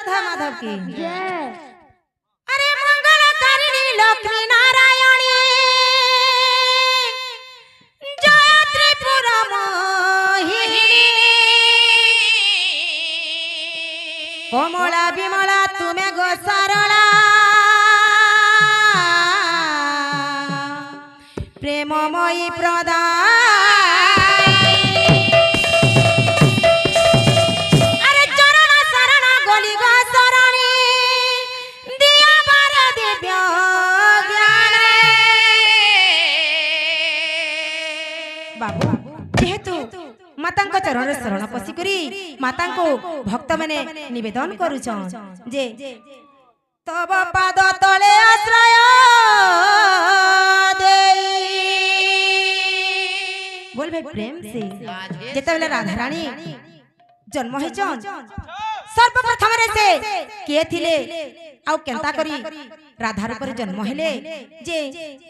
राधा माधव की जय। अरे मंगलकारिणी लक्ष्मी नारायणी जय त्रिपुर मोहिनी कोमला विमला तुम्हें गो सरला प्रेममयी प्रदाय अरे चरण शरण गोली गो शरणी दिया बार दिव्य ज्ञान बाबू जेहेतु माता चरण शरण पशिकरी माता को भक्त मैंने निवेदन करुछन जे तब पाद तले आश्रय बोल भाई प्रेम से जेतेबेले राधा रानी जन्म होइछन सर्वप्रथम रे से के थिले आउ केंता करी राधा रूप रे जन्म हेले जे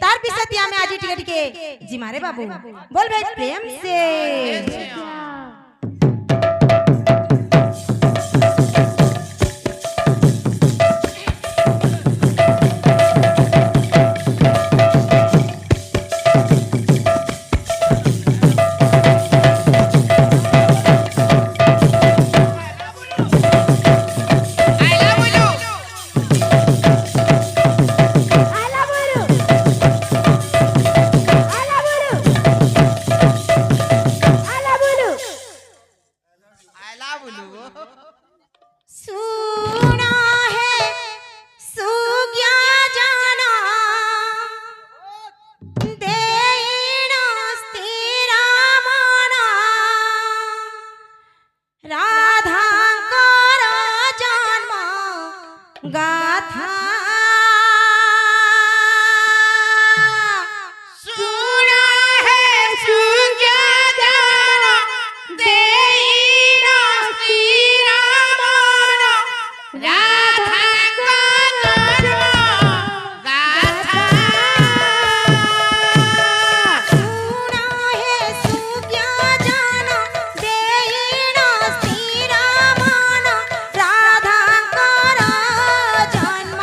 तार विषय हमें आज टिके टिके जिमारे बाबू बोल भाई प्रेम से सुना है सुज्ञा जाना देना स्थिरा मना राधा कर जन्म गाथा सुना है सुज्ञा जाना देना स्थिरा मना राधा का गाथा सुना है सुज्ञा जाना देना स्थिरा मना राधा कर जन्म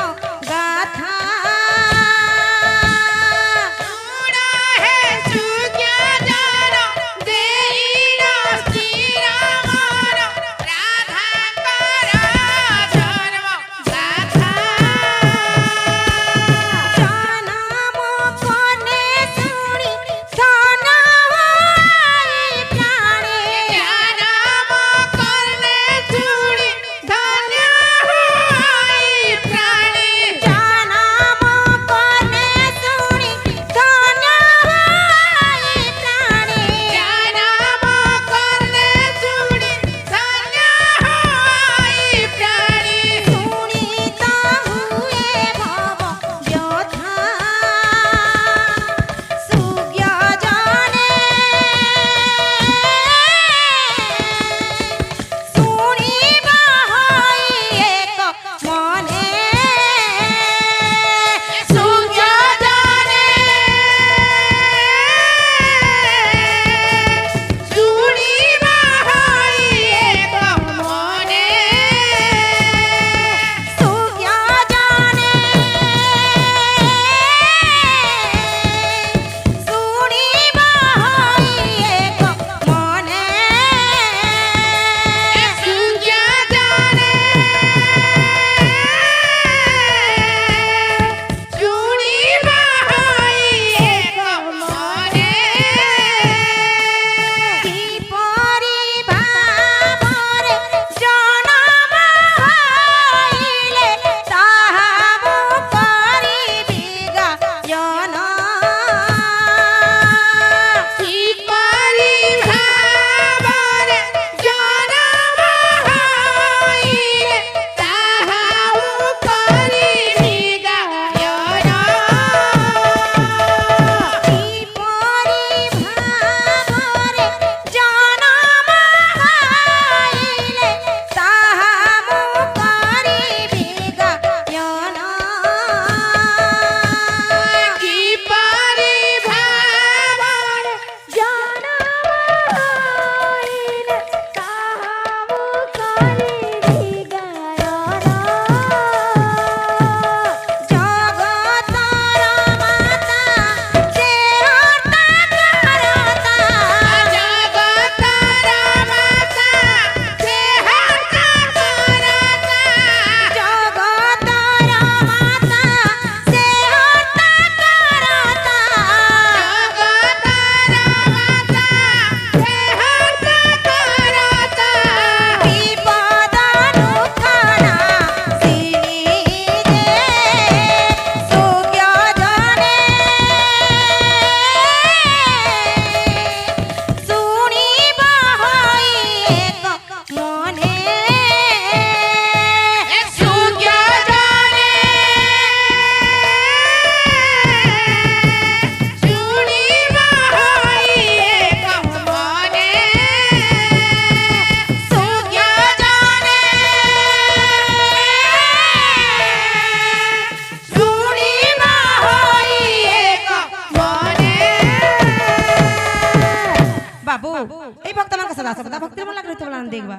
देखबा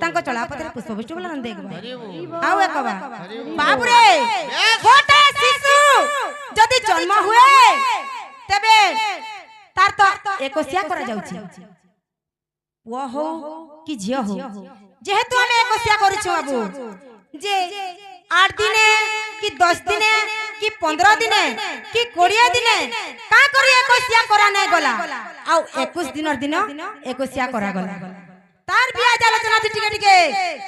तांको चलापतिर पुष्पवृष्टि बोला देखबा आउ एकबा बाबू रे गोटे शिशु जदि जन्म हुए तबे तार तो एकसिया करा जाउची पुआ हो कि झियो हो जेहेतु हमें एकसिया करिछु बाबू जे 8 दिने कि 10 दिने कि 15 दिने कि 20 दिने का करी एकसिया करा नै गला आउ 21 दिनर दिन एकसिया करा गला तार बिया आलोचना टिके टिके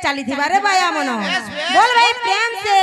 चली थिबा रे बाया मन बोल भाई प्रेम से